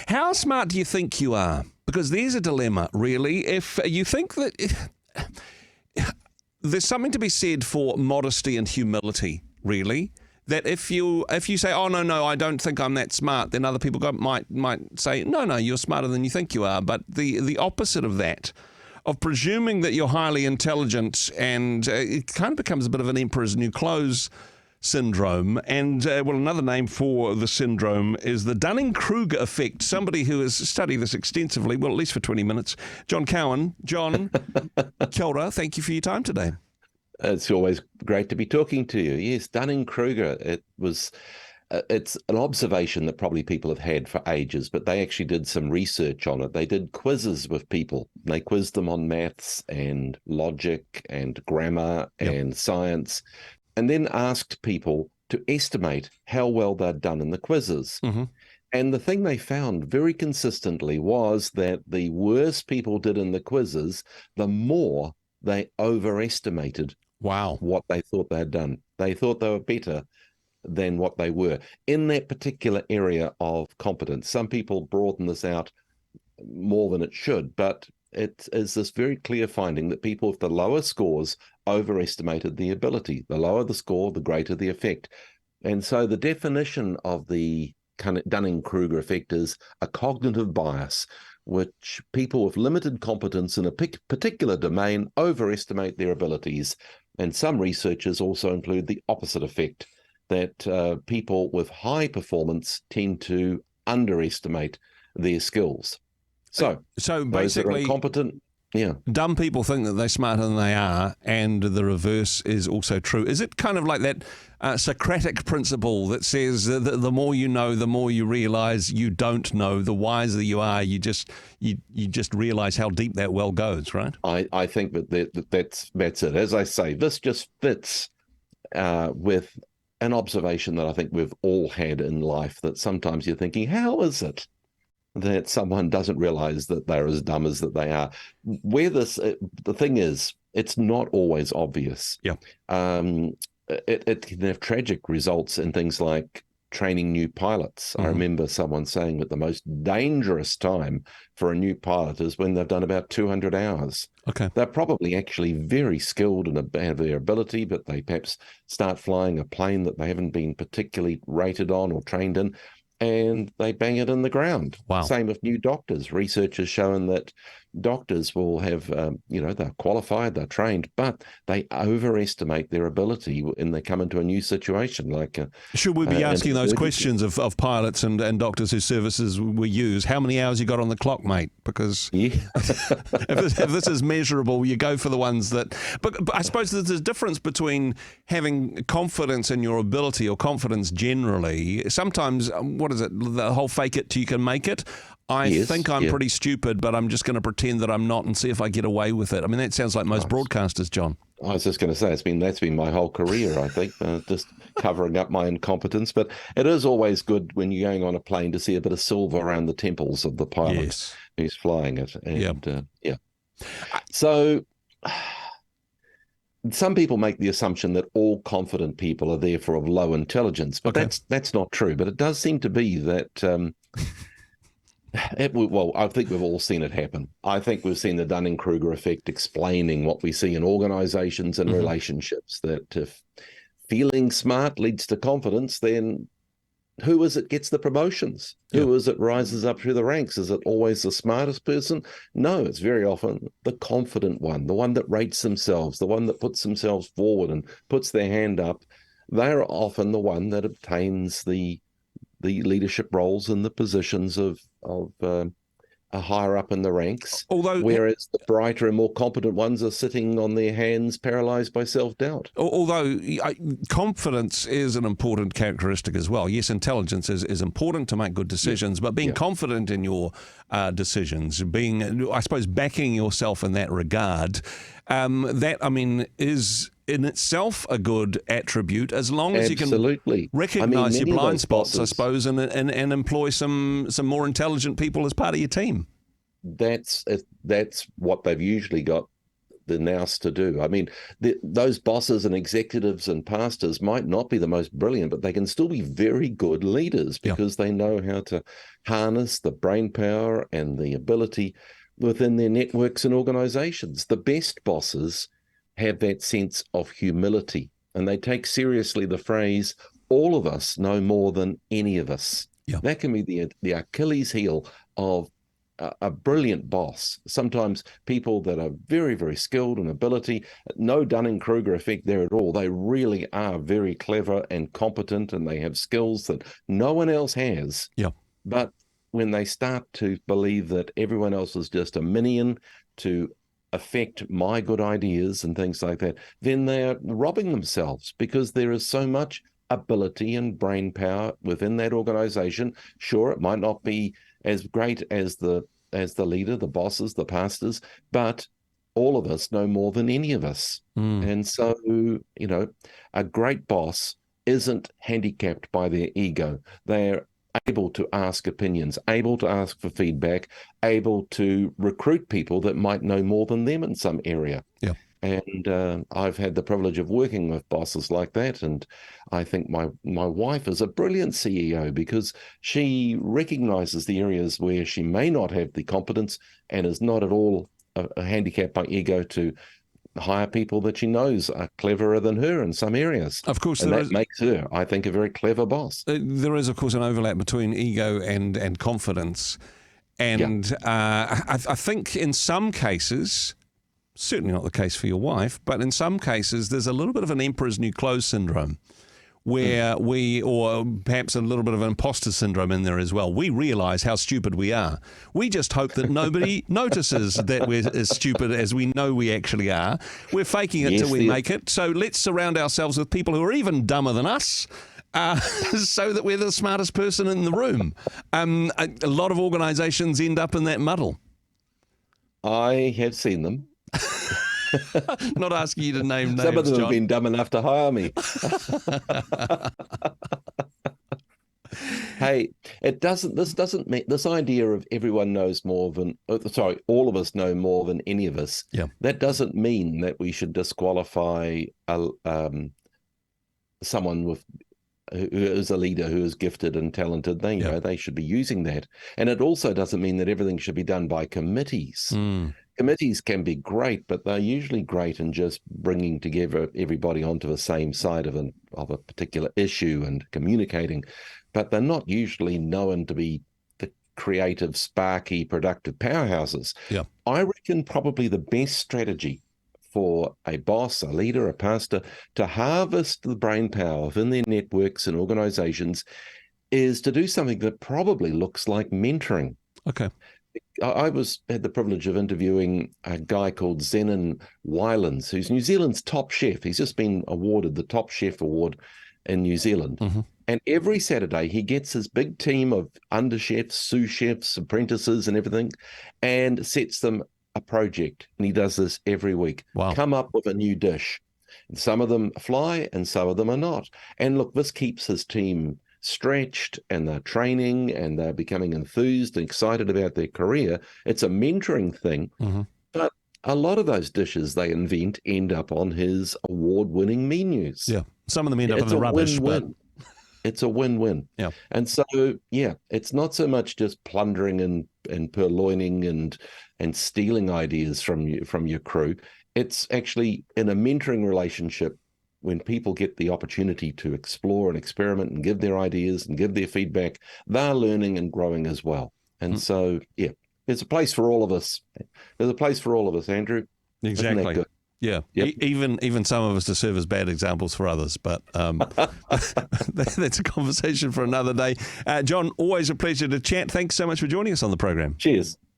How smart do you think you are? Because there's a dilemma, really. If you think that there's something to be said for modesty and humility, really. That if you say, oh, no, I don't think I'm that smart, then other people might say, no, you're smarter than you think you are. But the opposite of that, of presuming that you're highly intelligent, and it kind of becomes a bit of an emperor's new clothes syndrome. And, another name for the syndrome is the Dunning-Kruger effect. Somebody who has studied this extensively, well, at least for 20 minutes, John Cowan. John, kia ora, thank you for your time today. It's always great to be talking to you. Yes, Dunning-Kruger, it's an observation that probably people have had for ages, but they actually did some research on it. They did quizzes with people. They quizzed them on maths and logic and grammar and science, and then asked people to estimate how well they'd done in the quizzes. Mm-hmm. And the thing they found very consistently was that the worse people did in the quizzes, the more they overestimated what they thought they had done. They thought they were better than what they were in that particular area of competence. Some people broaden this out more than it should, but it is this very clear finding that people with the lower scores overestimated the ability. The lower the score, the greater the effect. And so the definition of the kind of Dunning-Kruger effect is a cognitive bias, which people with limited competence in a particular domain overestimate their abilities. And some researchers also include the opposite effect, that people with high performance tend to underestimate their skills. So basically, competent, dumb people think that they're smarter than they are, and the reverse is also true. Is it kind of like that Socratic principle that says that the more you know, the more you realize you don't know? The wiser you are, you just realize how deep that well goes, right? I think that's it. As I say, this just fits with an observation that I think we've all had in life, that sometimes you're thinking, how is it that someone doesn't realize that they're as dumb as that they are? The thing is, it's not always obvious. Yeah. It can have tragic results in things like training new pilots. Mm-hmm. I remember someone saying that the most dangerous time for a new pilot is when they've done about 200 hours. Okay. They're probably actually very skilled and have their ability, but they perhaps start flying a plane that they haven't been particularly rated on or trained in, and they bang it in the ground. Wow. Same with new doctors. Research has shown that doctors will have, they're qualified, they're trained, but they overestimate their ability when they come into a new situation. Should we be asking those questions of pilots and doctors whose services we use? How many hours you got on the clock, mate? Because if this is measurable, you go for the ones that... But I suppose there's a difference between having confidence in your ability or confidence generally. Sometimes, what is it, the whole fake it till you can make it? I think I'm pretty stupid, but I'm just going to pretend that I'm not and see if I get away with it. I mean, that sounds like most broadcasters, John. I was just going to say, that's been my whole career, I think, just covering up my incompetence. But it is always good when you're going on a plane to see a bit of silver around the temples of the pilot who's flying it. And So some people make the assumption that all confident people are therefore of low intelligence, but that's not true. But it does seem to be that... I think we've all seen it happen. I think we've seen the Dunning-Kruger effect explaining what we see in organizations and relationships, that if feeling smart leads to confidence, then who is it gets the promotions? Who is it rises up through the ranks? Is it always the smartest person? No, it's very often the confident one, the one that rates themselves, the one that puts themselves forward and puts their hand up. They're often the one that obtains the leadership roles and the positions of higher up in the ranks, whereas the brighter and more competent ones are sitting on their hands, paralyzed by self-doubt. Although confidence is an important characteristic as well. Yes, intelligence is important to make good decisions, but being confident in your decisions, being, I suppose, backing yourself in that regard, is in itself a good attribute, as long as you can recognize your blind spots, I suppose, and employ some more intelligent people as part of your team. That's what they've usually got the nous to do. I mean, those bosses and executives and pastors might not be the most brilliant, but they can still be very good leaders because they know how to harness the brain power and the ability within their networks and organizations. The best bosses have that sense of humility, and they take seriously the phrase, all of us know more than any of us. Yeah. That can be the Achilles heel of a brilliant boss. Sometimes people that are very, very skilled in ability, no Dunning-Kruger effect there at all. They really are very clever and competent, and they have skills that no one else has. Yeah. But when they start to believe that everyone else is just a minion to affect my good ideas and things like that, then they are robbing themselves, because there is so much ability and brain power within that organization. Sure, it might not be as great as the leader, the bosses, the pastors, but all of us know more than any of us. And so, a great boss isn't handicapped by their ego. They're able to ask opinions, able to ask for feedback, able to recruit people that might know more than them in some area. Yeah. And I've had the privilege of working with bosses like that. And I think my wife is a brilliant CEO, because she recognizes the areas where she may not have the competence and is not at all handicapped by ego to hire people that she knows are cleverer than her in some areas. Of course, and that makes her, I think, a very clever boss. There is, of course, an overlap between ego and confidence. And I think in some cases, certainly not the case for your wife, but in some cases there's a little bit of an emperor's new clothes syndrome, where or perhaps a little bit of an imposter syndrome in there as well. We realize how stupid we are. We just hope that nobody notices that we're as stupid as we know we actually are. We're faking it till we make it. So let's surround ourselves with people who are even dumber than us, so that we're the smartest person in the room. A lot of organizations end up in that muddle. I have seen them. Not asking you to name names, some of them John. have been dumb enough to hire me. Hey, this doesn't mean, this idea of everyone knows more than, all of us know more than any of us. Yeah. That doesn't mean that we should disqualify someone who is a leader who is gifted and talented. They should be using that. And it also doesn't mean that everything should be done by committees. Committees can be great, but they're usually great in just bringing together everybody onto the same side of a particular issue and communicating, but they're not usually known to be the creative, sparky, productive powerhouses. Yeah. I reckon probably the best strategy for a boss, a leader, a pastor to harvest the brain power within their networks and organizations is to do something that probably looks like mentoring. Okay. I had the privilege of interviewing a guy called Zenon Wylands, who's New Zealand's top chef. He's just been awarded the top chef award in New Zealand. Mm-hmm. And every Saturday he gets his big team of under chefs, sous chefs, apprentices and everything, and sets them a project. And he does this every week. Wow. Come up with a new dish. And some of them fly and some of them are not. And look, this keeps his team stretched, and they're training and they're becoming enthused and excited about their career. It's a mentoring thing. Mm-hmm. But a lot of those dishes they invent end up on his award-winning menus. Yeah, some of them end up in the rubbish. Win-win. But it's a win-win. Yeah. And so, it's not so much just plundering and purloining and stealing ideas from your crew. It's actually in a mentoring relationship. When people get the opportunity to explore and experiment and give their ideas and give their feedback, they're learning and growing as well. And so, there's a place for all of us. There's a place for all of us, Andrew. Exactly. Isn't that good? Yeah. Yep. Even some of us to serve as bad examples for others, but that's a conversation for another day. John, always a pleasure to chat. Thanks so much for joining us on the program. Cheers.